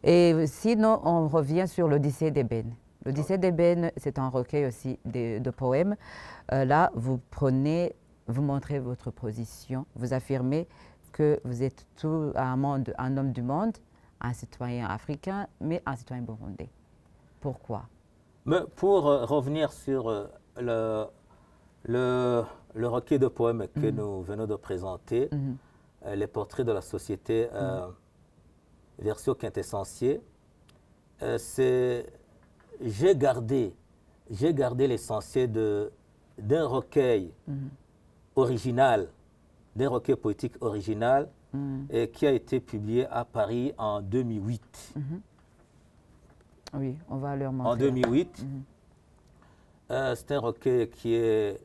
Et sinon, on revient sur l'Odyssée d'ébène. L'Odyssée d'ébène, c'est un recueil aussi de poèmes. Là, vous montrez votre position, vous affirmez que vous êtes un homme du monde, un citoyen africain, mais un citoyen burundais. Pourquoi? Mais pour revenir sur le recueil de poèmes que nous venons de présenter, les portraits de la société, version quintessentielle, j'ai gardé l'essentiel d'un recueil original, d'un recueil poétique original qui a été publié à Paris en 2008. Oui, on va leur montrer. En 2008, c'est un recueil qui est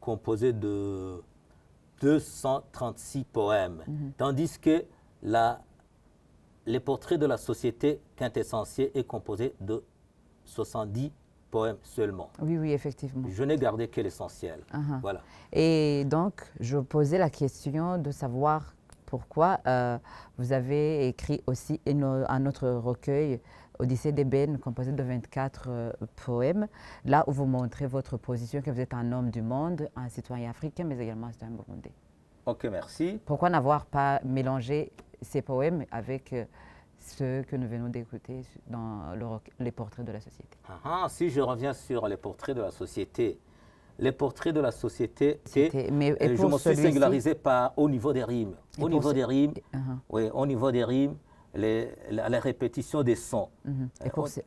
composé de 236 poèmes, tandis que les portraits de la société quintessentielle est composé de 70 poèmes seulement. Oui, oui, effectivement. Je n'ai gardé que l'essentiel. Voilà. Et donc, je posais la question de savoir pourquoi vous avez écrit aussi un autre recueil, Odyssée d'ébène, composé de 24 poèmes, là où vous montrez votre position, que vous êtes un homme du monde, un citoyen africain, mais également un citoyen burundais. Ok, merci. Pourquoi n'avoir pas mélangé ces poèmes avec ceux que nous venons d'écouter dans les portraits de la société? Si je reviens sur les portraits de la société, je me suis singularisé au niveau des rimes. Au niveau des rimes, la répétition des sons.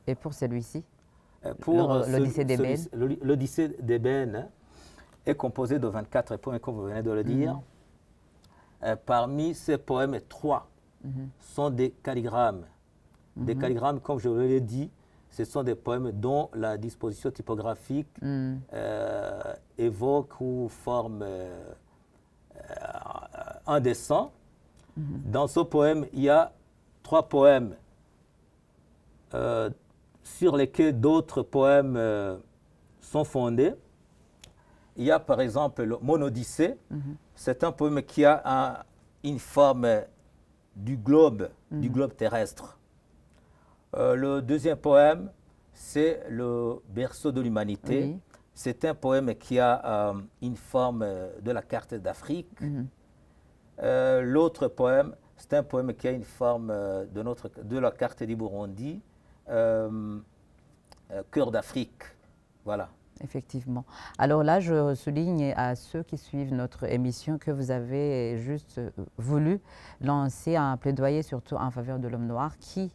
Et pour celui-ci, pour l'Odyssée d'ébène? L'Odyssée d'ébène est composé de 24 poèmes, comme vous venez de le dire. Parmi ces poèmes, 3 sont des calligrammes. Des calligrammes, comme je vous l'ai dit, ce sont des poèmes dont la disposition typographique évoque ou forme un dessin. Dans ce poème, il y a 3 poèmes sur lesquels d'autres poèmes sont fondés. Il y a par exemple mon Odyssée. C'est un poème qui a une forme du globe terrestre. Le deuxième poème, c'est le berceau de l'humanité. Oui. C'est un poème qui a une forme de la carte d'Afrique. L'autre poème, c'est un poème qui a une forme de la carte du Burundi, cœur d'Afrique. Voilà. Effectivement. Alors là, je souligne à ceux qui suivent notre émission que vous avez juste voulu lancer un plaidoyer surtout en faveur de l'homme noir qui,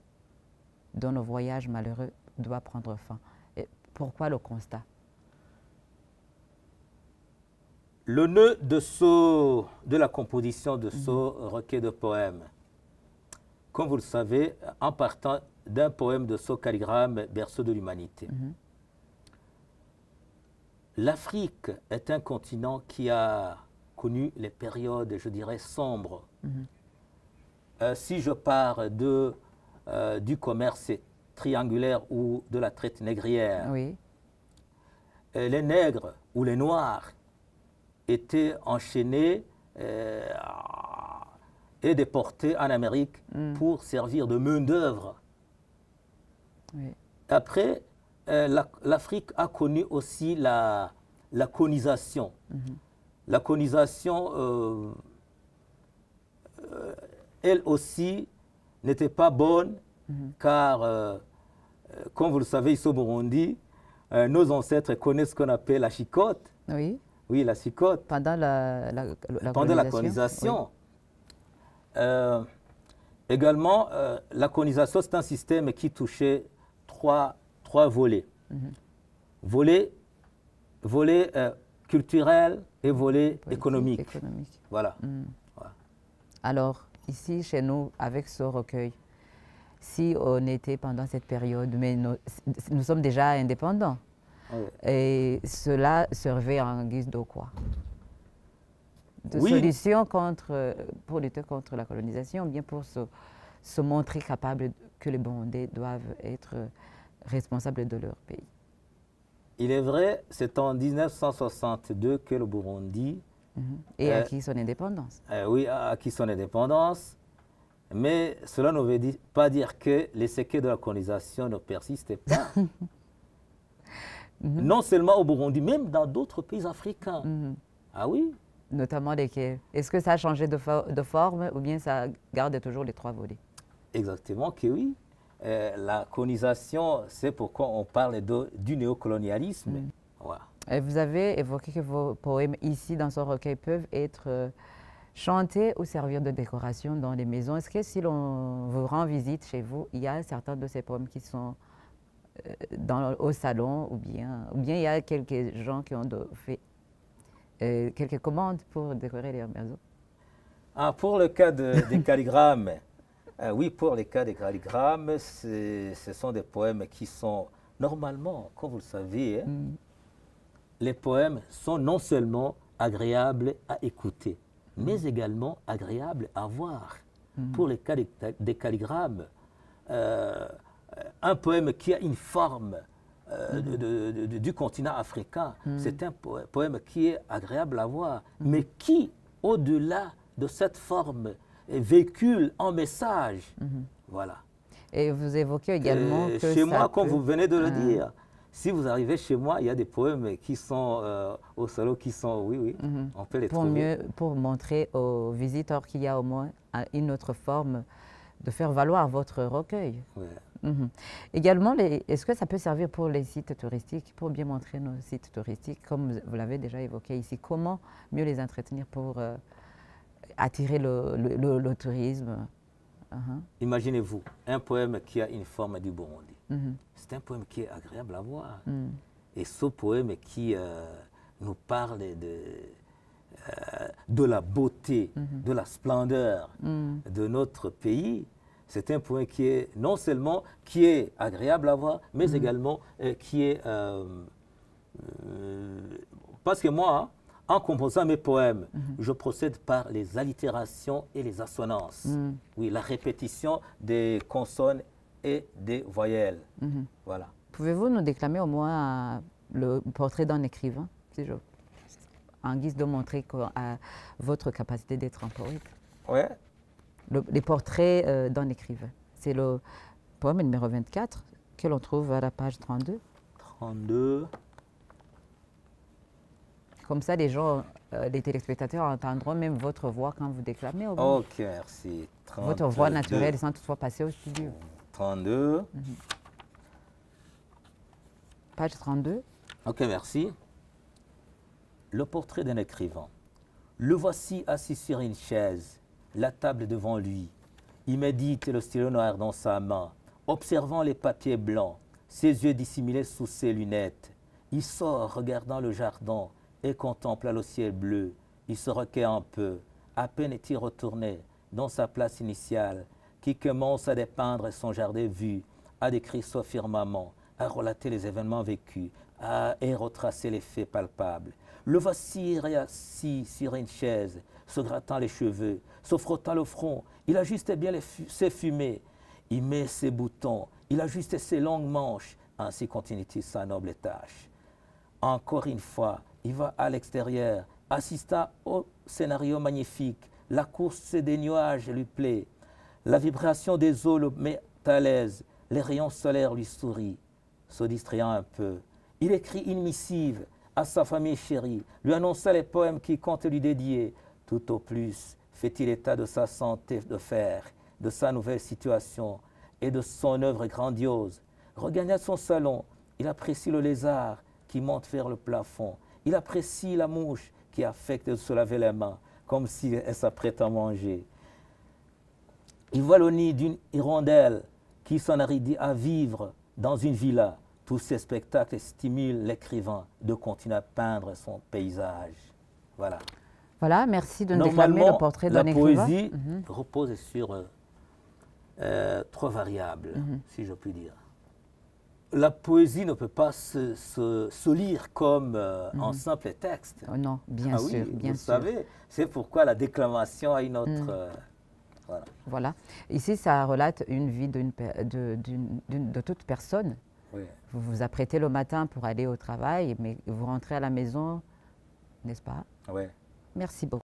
dans nos voyages malheureux, doit prendre fin. Et pourquoi le constat? Le nœud de la composition de ce recueil de poèmes, comme vous le savez, en partant d'un poème de ce calligramme, berceau de l'humanité. L'Afrique est un continent qui a connu les périodes, je dirais, sombres. Si je pars du commerce triangulaire ou de la traite négrière, oui. Les nègres ou les noirs étaient enchaînés et déportés en Amérique pour servir de main-d'œuvre. Oui. Après, l'Afrique a connu aussi la colonisation. La colonisation, elle aussi, n'était pas bonne, car, comme vous le savez, ici au Burundi, nos ancêtres connaissent ce qu'on appelle la chicotte. Oui. Oui, la chicotte. Pendant la colonisation. Oui. Également, la colonisation, c'est un système qui touchait trois volets. Volet culturel et volet économique. Voilà. Voilà. Alors, ici, chez nous, avec ce recueil, si on était pendant cette période, mais nous sommes déjà indépendants, et cela servait en guise de quoi? De solution pour lutter contre la colonisation, bien pour se montrer capable que les Burundais doivent être responsables de leur pays. Il est vrai, c'est en 1962 que le Burundi et acquis son indépendance. Oui, a acquis son indépendance. Mais cela ne veut pas dire que les séquelles de la colonisation ne persistent pas. Non seulement au Burundi, même dans d'autres pays africains. Ah oui? Notamment lesquels? Est-ce que ça a changé de forme ou bien ça garde toujours les trois volets? Exactement que oui. La colonisation, c'est pourquoi on parle du néocolonialisme. Voilà. Et vous avez évoqué que vos poèmes ici dans ce recueil peuvent être chanter ou servir de décoration dans les maisons. Est-ce que si l'on vous rend visite chez vous, il y a certains de ces poèmes qui sont au salon ou bien il y a quelques gens qui ont fait quelques commandes pour décorer leur maison? Ah, pour le cas des calligrammes, oui, pour les cas des calligrammes, ce sont des poèmes qui sont normalement, comme vous le savez, les poèmes sont non seulement agréables à écouter, mais également agréable à voir. Pour les cas des calligrammes, un poème qui a une forme du continent africain, c'est un poème qui est agréable à voir, mais qui, au-delà de cette forme, véhicule un message. Voilà. Et vous évoquez également que chez moi, comme peut... vous venez de le dire, si vous arrivez chez moi, il y a des poèmes qui sont au salon, qui sont, oui, on peut les trouver. Pour montrer aux visiteurs qu'il y a au moins une autre forme de faire valoir votre recueil. Ouais. Également, est-ce que ça peut servir pour les sites touristiques, pour bien montrer nos sites touristiques, comme vous l'avez déjà évoqué ici? Comment mieux les entretenir pour attirer le tourisme? Imaginez-vous, un poème qui a une forme du Burundi. C'est un poème qui est agréable à voir. Et ce poème qui nous parle de la beauté, de la splendeur de notre pays, c'est un poème qui est non seulement qui est agréable à voir, mais également qui est... parce que moi, en composant mes poèmes, je procède par les allitérations et les assonances. Oui, la répétition des consonnes et des voyelles. Voilà. Pouvez-vous nous déclamer au moins le portrait d'un écrivain, en guise de montrer votre capacité d'être un poète? Ouais. Les portraits d'un écrivain. C'est le poème numéro 24 que l'on trouve à la page 32. 32. Comme ça, les gens, les téléspectateurs entendront même votre voix quand vous déclamez. Ok, merci. 32. Votre voix naturelle sans toutefois passer au studio. 32. Page 32. Ok, merci. Le portrait d'un écrivain. Le voici assis sur une chaise, la table devant lui. Il médite le stylo noir dans sa main, observant les papiers blancs, ses yeux dissimulés sous ses lunettes. Il sort regardant le jardin et contemple le ciel bleu. Il se recueille un peu. À peine est-il retourné dans sa place initiale, qui commence à dépeindre son jardin vu, à décrire son firmament, à relater les événements vécus, et retracer les faits palpables. Le voici assis sur une chaise, se grattant les cheveux, se frottant le front. Il ajuste bien ses fumées. Il met ses boutons. Il ajuste ses longues manches. Ainsi continue-t-il sa noble tâche. Encore une fois, il va à l'extérieur, assistant au scénario magnifique. La course des nuages lui plaît. La vibration des eaux le met à l'aise. Les rayons solaires lui sourient, se distrayant un peu. Il écrit une missive à sa famille chérie, lui annonça les poèmes qu'il compte lui dédier. Tout au plus, fait-il état de sa santé de fer, de sa nouvelle situation et de son œuvre grandiose. Regagna son salon, il apprécie le lézard qui monte vers le plafond. Il apprécie la mouche qui affecte de se laver les mains, comme si elle s'apprête à manger. Il voit le nid d'une hirondelle qui s'en arridit à vivre dans une villa. Tous ces spectacles stimulent l'écrivain de continuer à peindre son paysage. Voilà. Voilà, merci de nous déclamer le portrait d'un écrivain. La poésie repose sur trois variables, si je puis dire. La poésie ne peut pas se lire comme un simple texte. Oh non, bien sûr, oui, bien vous sûr. savez, c'est pourquoi la déclamation a une autre... voilà. Voilà. Ici, ça relate une vie de toute personne. Oui. Vous vous apprêtez le matin pour aller au travail, mais vous rentrez à la maison, n'est-ce pas? Oui. Merci beaucoup.